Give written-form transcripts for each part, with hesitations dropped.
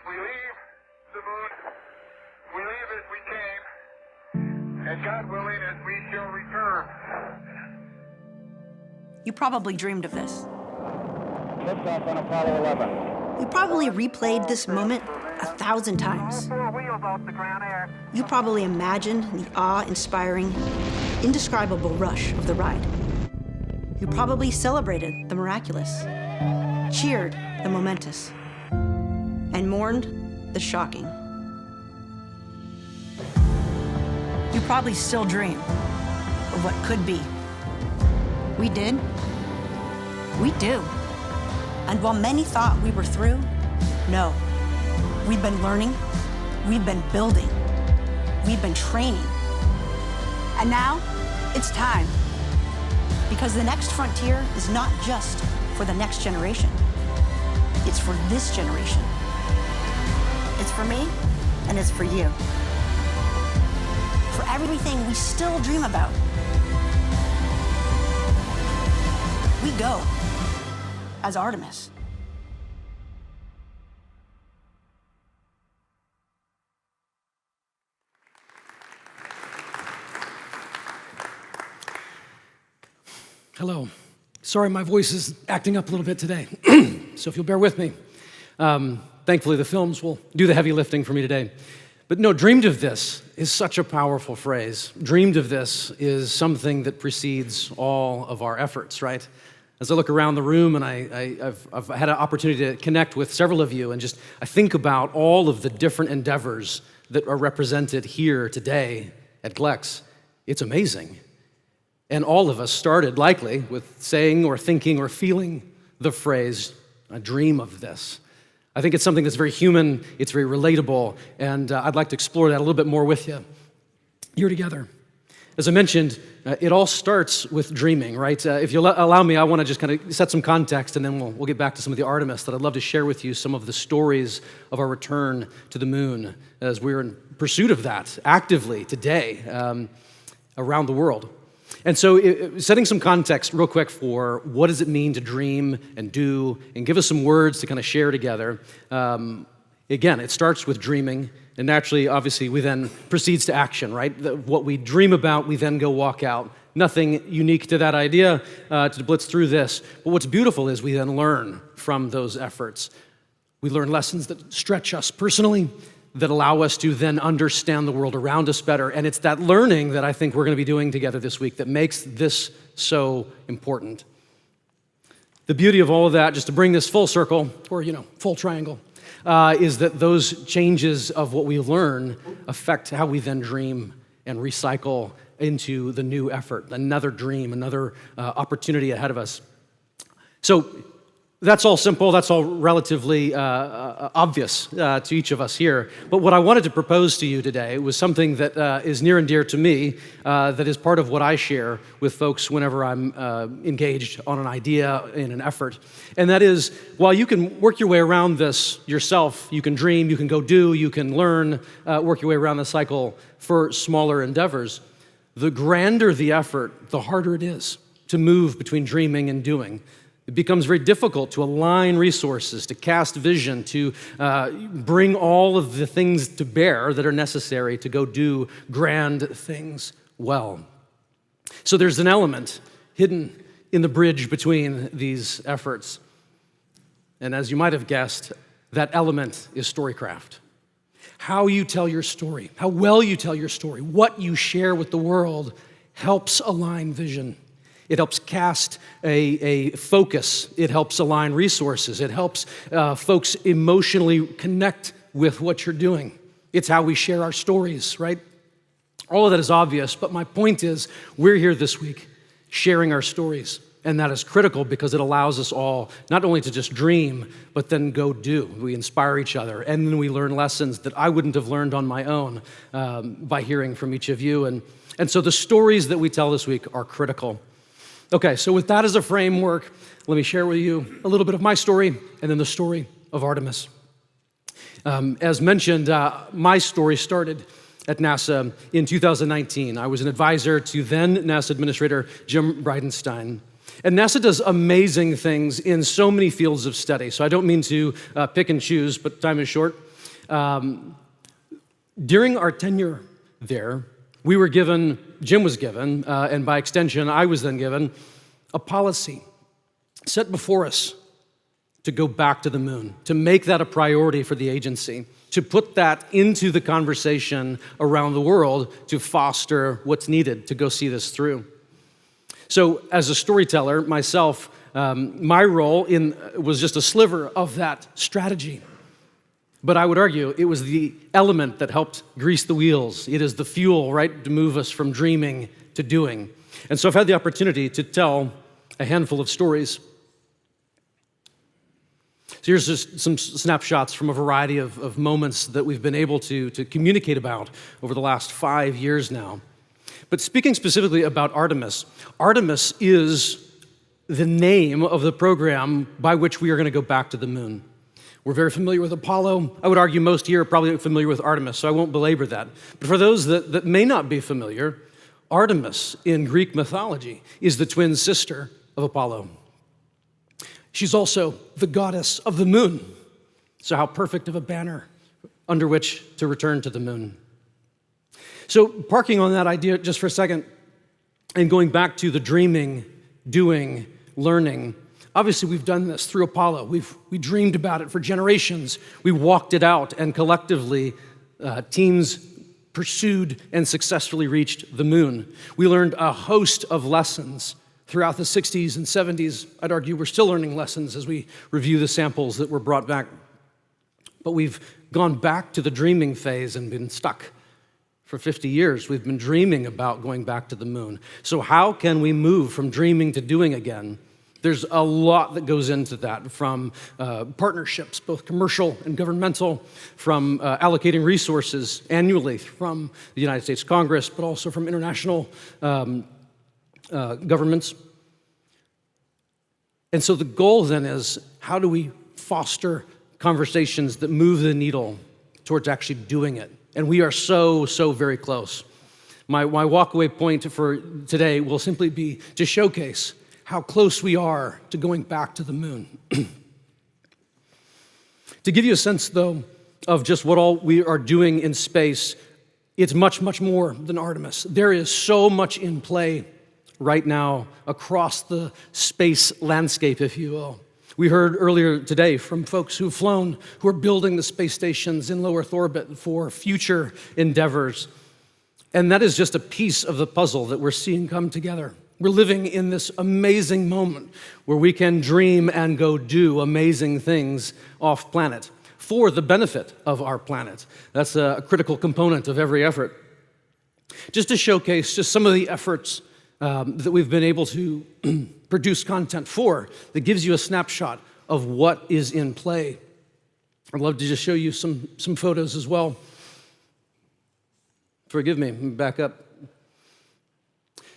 We leave the moon, we leave as we came, and God willing, as we shall return. You probably dreamed of this. Liftoff on Apollo 11. You probably replayed this moment 1,000 times. Four wheels off the ground air. You probably imagined the awe-inspiring, indescribable rush of the ride. You probably celebrated the miraculous, cheered the momentous, and mourned the shocking. You probably still dream of what could be. We did. We do. And while many thought we were through, no. We've been learning, we've been building, we've been training. And now, it's time. Because the next frontier is not just for the next generation. It's for this generation. It's for me, and it's for you. For everything we still dream about. We go as Artemis. Hello. Sorry, my voice is acting up a little bit today, so if you'll bear with me. Thankfully, the films will do the heavy lifting for me today. But no, dreamed of this is such a powerful phrase. Dreamed of this is something that precedes all of our efforts, right? As I look around the room and I've had an opportunity to connect with several of you and just I think about all of the different endeavors that are represented here today at GLEX, it's amazing. And all of us started likely with saying or thinking or feeling the phrase, I dream of this. I think it's something that's very human, it's very relatable, and I'd like to explore that a little bit more with you here together. As I mentioned, it all starts with dreaming, right? If you'll allow me, I want to just kind of set some context, and then we'll get back to some of the Artemis that I'd love to share with you, some of the stories of our return to the moon as we're in pursuit of that actively today around the world. And so setting some context real quick for what does it mean to dream and do, and give us some words to kind of share together. Again, it starts with dreaming, and naturally, obviously, we then proceeds to action, right? What we dream about, we then go walk out. Nothing unique to that idea to blitz through this. But what's beautiful is we then learn from those efforts. We learn lessons that stretch us personally, that allow us to then understand the world around us better. And it's that learning that I think we're going to be doing together this week that makes this so important. The beauty of all of that, just to bring this full circle, or full triangle, is that those changes of what we learn affect how we then dream and recycle into the new effort, another dream, another opportunity ahead of us. So that's all simple, that's all relatively obvious to each of us here. But what I wanted to propose to you today was something that is near and dear to me, that is part of what I share with folks whenever I'm engaged on an idea in an effort. And that is, while you can work your way around this yourself, you can dream, you can go do, you can learn, work your way around the cycle for smaller endeavors, the grander the effort, the harder it is to move between dreaming and doing. It becomes very difficult to align resources, to cast vision, to bring all of the things to bear that are necessary to go do grand things well. So there's an element hidden in the bridge between these efforts. And as you might have guessed, that element is storycraft. How you tell your story, how well you tell your story, what you share with the world helps align vision. It helps cast a focus. It helps align resources. It helps folks emotionally connect with what you're doing. It's how we share our stories, right? All of that is obvious, but my point is we're here this week sharing our stories, and that is critical because it allows us all not only to just dream, but then go do. We inspire each other, and then we learn lessons that I wouldn't have learned on my own by hearing from each of you. And so the stories that we tell this week are critical. Okay, so with that as a framework, let me share with you a little bit of my story and then the story of Artemis. As mentioned, my story started at NASA in 2019. I was an advisor to then NASA Administrator Jim Bridenstine. And NASA does amazing things in so many fields of study. So I don't mean to pick and choose, but time is short. During our tenure there, Jim was given, and by extension, I was then given, a policy set before us to go back to the moon, to make that a priority for the agency, to put that into the conversation around the world to foster what's needed to go see this through. So as a storyteller myself, my role was just a sliver of that strategy. But I would argue it was the element that helped grease the wheels. It is the fuel, right, to move us from dreaming to doing. And so I've had the opportunity to tell a handful of stories. So here's just some snapshots from a variety of moments that we've been able to communicate about over the last 5 years now. But speaking specifically about Artemis, Artemis is the name of the program by which we are going to go back to the moon. We're very familiar with Apollo. I would argue most here are probably familiar with Artemis, so I won't belabor that. But for those that may not be familiar, Artemis in Greek mythology is the twin sister of Apollo. She's also the goddess of the moon. So how perfect of a banner under which to return to the moon. So parking on that idea just for a second and going back to the dreaming, doing, learning. Obviously, we've done this through Apollo. We dreamed about it for generations. We walked it out, and collectively, teams pursued and successfully reached the moon. We learned a host of lessons throughout the 60s and 70s. I'd argue we're still learning lessons as we review the samples that were brought back. But we've gone back to the dreaming phase and been stuck. For 50 years, we've been dreaming about going back to the moon. So how can we move from dreaming to doing again? There's a lot that goes into that, from partnerships, both commercial and governmental, from allocating resources annually from the United States Congress, but also from international governments. And so the goal then is, how do we foster conversations that move the needle towards actually doing it? And we are so very close. My walkaway point for today will simply be to showcase how close we are to going back to the moon. To give you a sense, though, of just what all we are doing in space, it's much more than Artemis. There is so much in play right now across the space landscape, if you will. We heard earlier today from folks who've flown, who are building the space stations in low Earth orbit for future endeavors. And that is just a piece of the puzzle that we're seeing come together. We're living in this amazing moment where we can dream and go do amazing things off planet for the benefit of our planet. That's a critical component of every effort. Just to showcase just some of the efforts that we've been able to produce content for, that gives you a snapshot of what is in play. I'd love to just show you some photos as well. Forgive me, back up.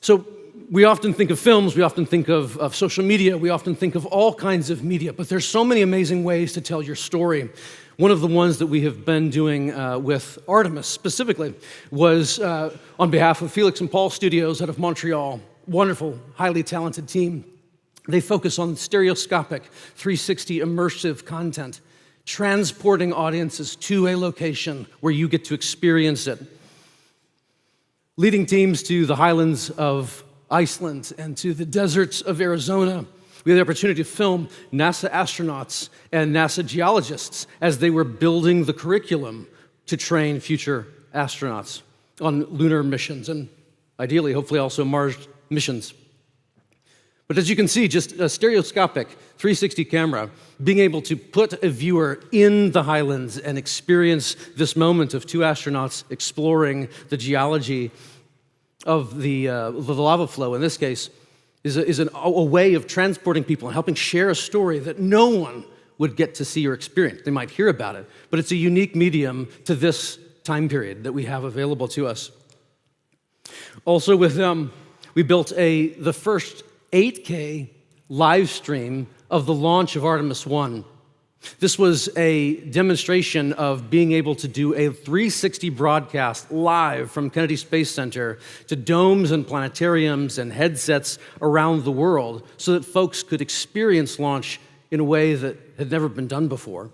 So we often think of films, we often think of social media, we often think of all kinds of media, but there's so many amazing ways to tell your story. One of the ones that we have been doing with Artemis specifically was on behalf of Felix and Paul Studios out of Montreal. Wonderful, highly talented team. They focus on stereoscopic, 360 immersive content, transporting audiences to a location where you get to experience it. Leading teams to the highlands of Iceland and to the deserts of Arizona. We had the opportunity to film NASA astronauts and NASA geologists as they were building the curriculum to train future astronauts on lunar missions and ideally, hopefully also Mars missions. But as you can see, just a stereoscopic 360 camera, being able to put a viewer in the highlands and experience this moment of two astronauts exploring the geology of the lava flow, in this case, is a way of transporting people and helping share a story that no one would get to see or experience. They might hear about it, but it's a unique medium to this time period that we have available to us. Also with them, we built the first 8K live stream of the launch of Artemis 1. This was a demonstration of being able to do a 360 broadcast live from Kennedy Space Center to domes and planetariums and headsets around the world so that folks could experience launch in a way that had never been done before.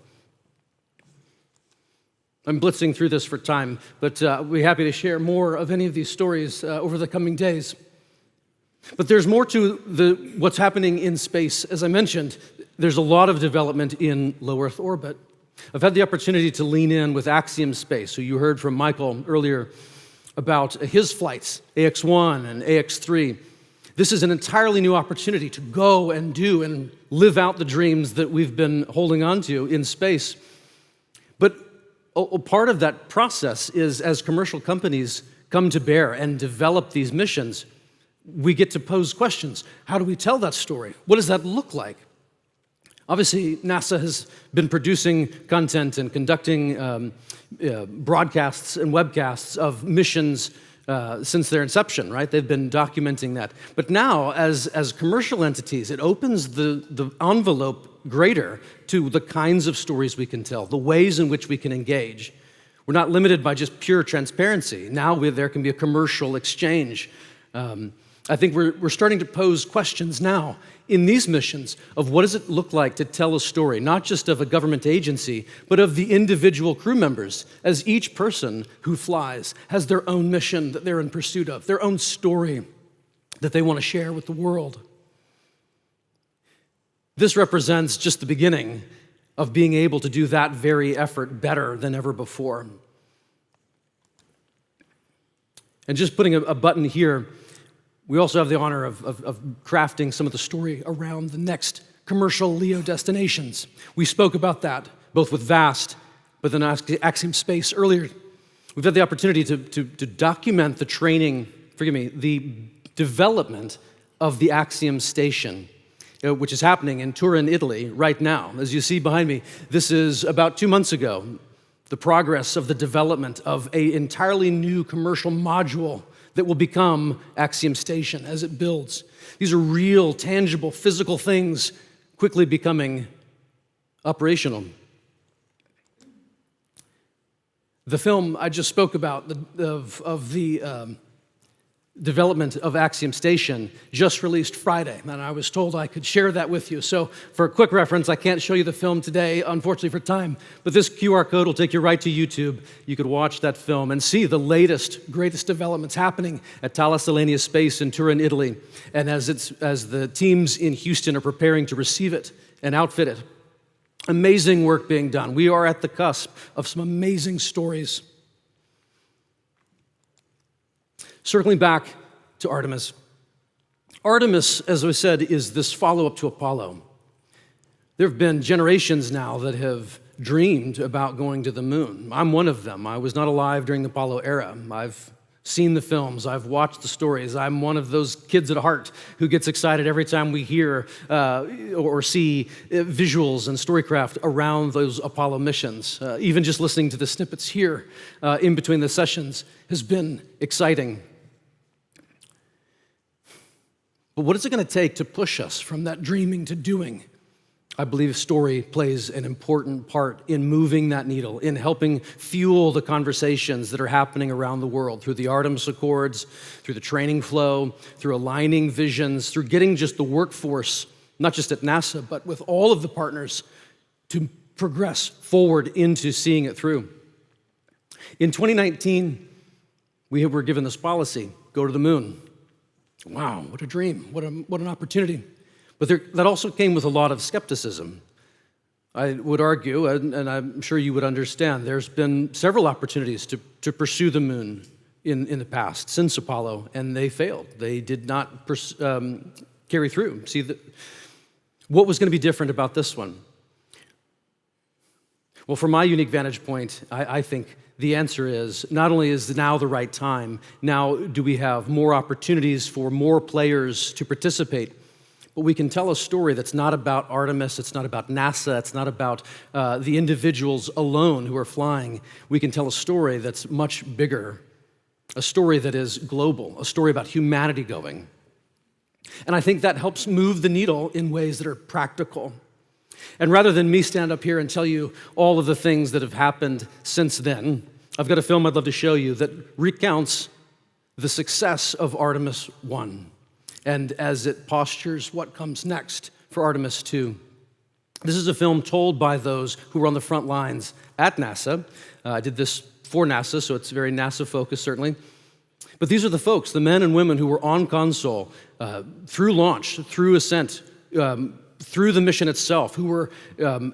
I'm blitzing through this for time, but we'll be happy to share more of any of these stories over the coming days. But there's more to what's happening in space. As I mentioned, there's a lot of development in low Earth orbit. I've had the opportunity to lean in with Axiom Space, who you heard from Michael earlier about his flights, AX-1 and AX-3. This is an entirely new opportunity to go and do and live out the dreams that we've been holding on to in space. But a part of that process is, as commercial companies come to bear and develop these missions, we get to pose questions. How do we tell that story? What does that look like? Obviously, NASA has been producing content and conducting broadcasts and webcasts of missions since their inception, right? They've been documenting that. But now, as commercial entities, it opens the envelope greater to the kinds of stories we can tell, the ways in which we can engage. We're not limited by just pure transparency. Now there can be a commercial exchange. I think we're starting to pose questions now in these missions of what does it look like to tell a story, not just of a government agency, but of the individual crew members, as each person who flies has their own mission that they're in pursuit of, their own story that they want to share with the world. This represents just the beginning of being able to do that very effort better than ever before. And just putting a button here, we also have the honor of crafting some of the story around the next commercial LEO destinations. We spoke about that, both with VAST, but then Axiom Space earlier. We've had the opportunity to document the training, the development of the Axiom station, which is happening in Turin, Italy, right now. As you see behind me, this is about 2 months ago, the progress of the development of an entirely new commercial module that will become Axiom Station as it builds. These are real, tangible, physical things quickly becoming operational. The film I just spoke about, of the development of Axiom Station, just released Friday, and I was told I could share that with you. So for a quick reference, I can't show you the film today, unfortunately for time, but this QR code will take you right to YouTube. You could watch that film and see the latest, greatest developments happening at Thales Alenia Space in Turin, Italy, and as the teams in Houston are preparing to receive it and outfit it. Amazing work being done. We are at the cusp of some amazing stories. Circling back to Artemis. Artemis, as I said, is this follow-up to Apollo. There have been generations now that have dreamed about going to the moon. I'm one of them. I was not alive during the Apollo era. I've seen the films. I've watched the stories. I'm one of those kids at heart who gets excited every time we hear or see visuals and storycraft around those Apollo missions. Even just listening to the snippets here in between the sessions has been exciting. But what is it going to take to push us from that dreaming to doing? I believe story plays an important part in moving that needle, in helping fuel the conversations that are happening around the world through the Artemis Accords, through the training flow, through aligning visions, through getting just the workforce, not just at NASA, but with all of the partners to progress forward into seeing it through. In 2019, we were given this policy, go to the moon. Wow, what a dream, what an opportunity. But that also came with a lot of skepticism. I would argue, and I'm sure you would understand, there's been several opportunities to pursue the moon in the past, since Apollo, and they failed. They did not carry through. See, what was going to be different about this one? Well, from my unique vantage point, I think the answer is, not only is now the right time, now do we have more opportunities for more players to participate, but we can tell a story that's not about Artemis, it's not about NASA, it's not about the individuals alone who are flying. We can tell a story that's much bigger, a story that is global, a story about humanity going. And I think that helps move the needle in ways that are practical. And rather than me stand up here and tell you all of the things that have happened since then, I've got a film I'd love to show you that recounts the success of Artemis 1 and as it postures what comes next for Artemis 2. This is a film told by those who were on the front lines at NASA. I did this for NASA, so it's very NASA-focused, certainly. But these are the folks, the men and women who were on console through launch, through ascent, through the mission itself, who were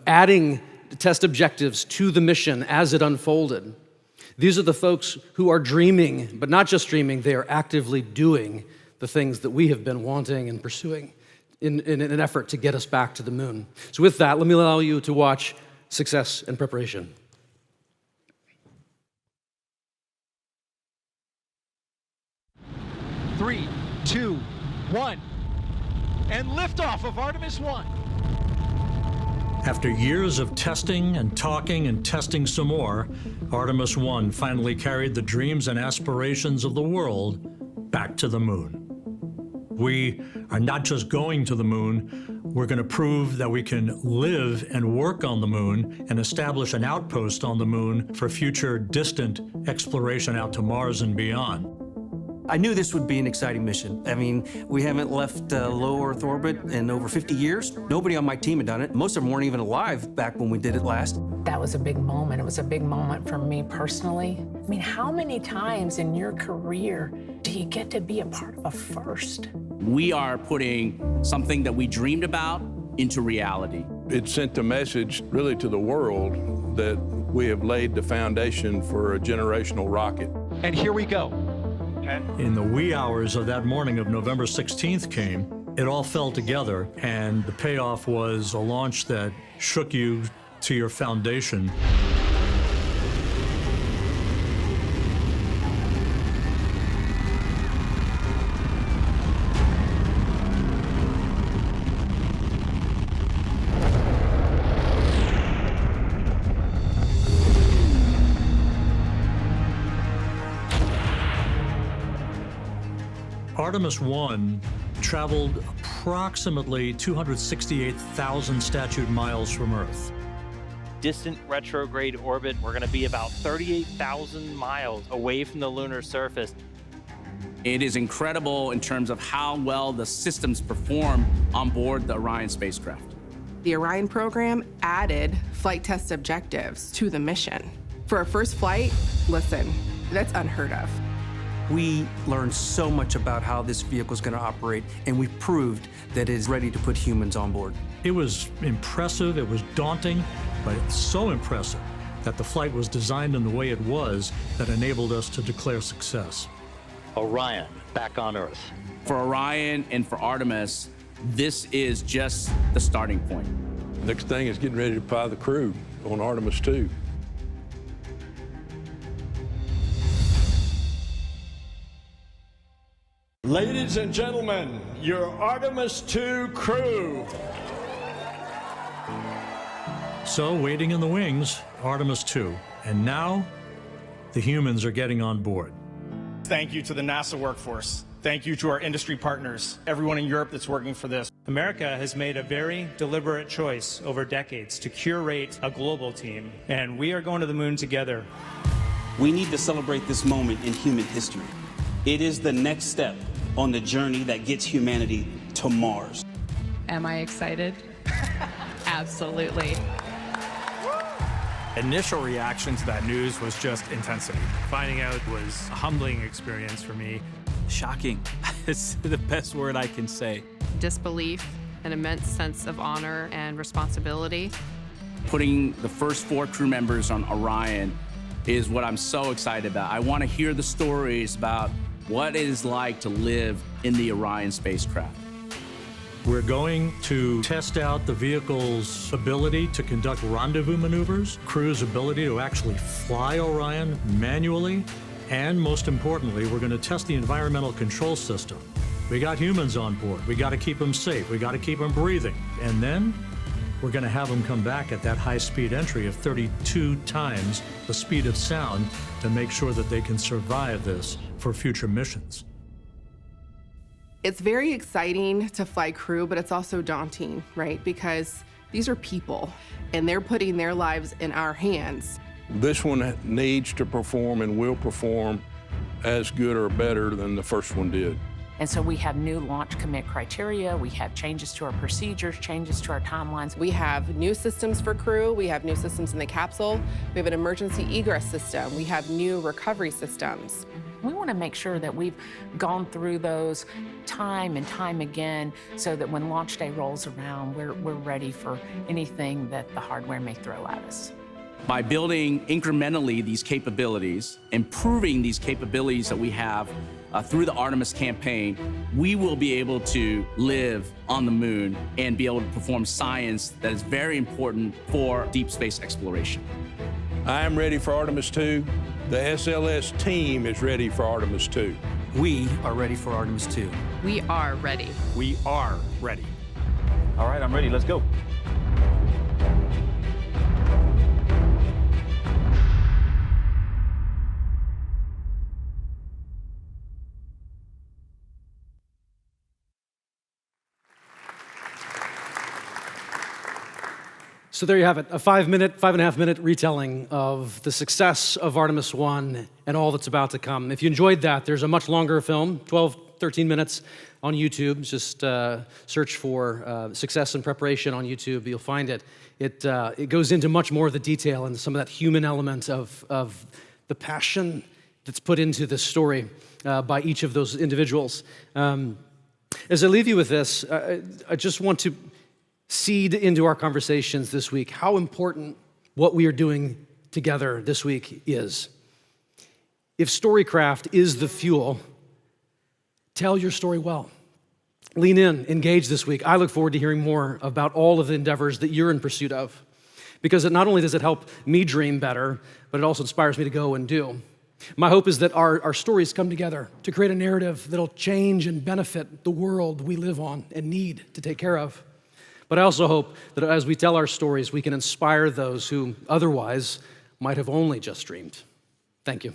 adding test objectives to the mission as it unfolded. These are the folks who are dreaming, but not just dreaming, they are actively doing the things that we have been wanting and pursuing in an effort to get us back to the moon. So with that, let me allow you to watch Success and Preparation. 3, 2, 1, and liftoff of Artemis 1. After years of testing and talking and testing some more, Artemis 1 finally carried the dreams and aspirations of the world back to the moon. We are not just going to the moon, we're going to prove that we can live and work on the moon and establish an outpost on the moon for future distant exploration out to Mars and beyond. I knew this would be an exciting mission. I mean, we haven't left low Earth orbit in over 50 years. Nobody on my team had done it. Most of them weren't even alive back when we did it last. That was a big moment. It was a big moment for me personally. I mean, how many times in your career do you get to be a part of a first? We are putting something that we dreamed about into reality. It sent a message really to the world that we have laid the foundation for a generational rocket. And here we go. In the wee hours of that morning of November 16th came, it all fell together, and the payoff was a launch that shook you to your foundation. Artemis 1 traveled approximately 268,000 statute miles from Earth. Distant retrograde orbit, we're going to be about 38,000 miles away from the lunar surface. It is incredible in terms of how well the systems perform on board the Orion spacecraft. The Orion program added flight test objectives to the mission. For a first flight, listen, that's unheard of. We learned so much about how this vehicle is going to operate, and we proved that it is ready to put humans on board. It was impressive, it was daunting, but it's so impressive that the flight was designed in the way it was that enabled us to declare success. Orion, back on Earth. For Orion and for Artemis, this is just the starting point. Next thing is getting ready to fly the crew on Artemis 2. Ladies and gentlemen, your Artemis 2 crew. So, waiting in the wings, Artemis 2. And now, the humans are getting on board. Thank you to the NASA workforce. Thank you to our industry partners, everyone in Europe that's working for this. America has made a very deliberate choice over decades to curate a global team, and we are going to the moon together. We need to celebrate this moment in human history. It is the next step on the journey that gets humanity to Mars. Am I excited? Absolutely. Initial reaction to that news was just intensity. Finding out was a humbling experience for me. Shocking. It's the best word I can say. Disbelief, an immense sense of honor and responsibility. Putting the first 4 crew members on Orion is what I'm so excited about. I want to hear the stories about what it is like to live in the Orion spacecraft. We're going to test out the vehicle's ability to conduct rendezvous maneuvers, crew's ability to actually fly Orion manually, and most importantly, we're going to test the environmental control system. We got humans on board. We got to keep them safe. We got to keep them breathing. And then we're going to have them come back at that high-speed entry of 32 times the speed of sound to make sure that they can survive this for future missions. It's very exciting to fly crew, but it's also daunting, right? Because these are people, and they're putting their lives in our hands. This one needs to perform and will perform as good or better than the first one did. And so we have new launch commit criteria, we have changes to our procedures, changes to our timelines. We have new systems for crew, we have new systems in the capsule, we have an emergency egress system, we have new recovery systems. We want to make sure that we've gone through those time and time again so that when launch day rolls around, we're ready for anything that the hardware may throw at us. By building incrementally these capabilities, improving these capabilities that we have through the Artemis campaign, we will be able to live on the moon and be able to perform science that is very important for deep space exploration. I am ready for Artemis 2. The SLS team is ready for Artemis 2. We are ready for Artemis 2. We are ready. We are ready. All right, I'm ready. Let's go. So there you have it, a 5.5 minute retelling of the success of Artemis 1 and all that's about to come. If you enjoyed that, there's a much longer film, 12, 13 minutes on YouTube. Just search for Success and Preparation on YouTube. You'll find it. It goes into much more of the detail and some of that human element of the passion that's put into this story by each of those individuals. As I leave you with this, I just want to seed into our conversations this week how important what we are doing together this week is. If storycraft is the fuel, tell your story well. Lean in, engage this week. I look forward to hearing more about all of the endeavors that you're in pursuit of, because not only does it help me dream better, but it also inspires me to go and do. My hope is that our stories come together to create a narrative that'll change and benefit the world we live on and need to take care of. But I also hope that as we tell our stories, we can inspire those who otherwise might have only just dreamed. Thank you.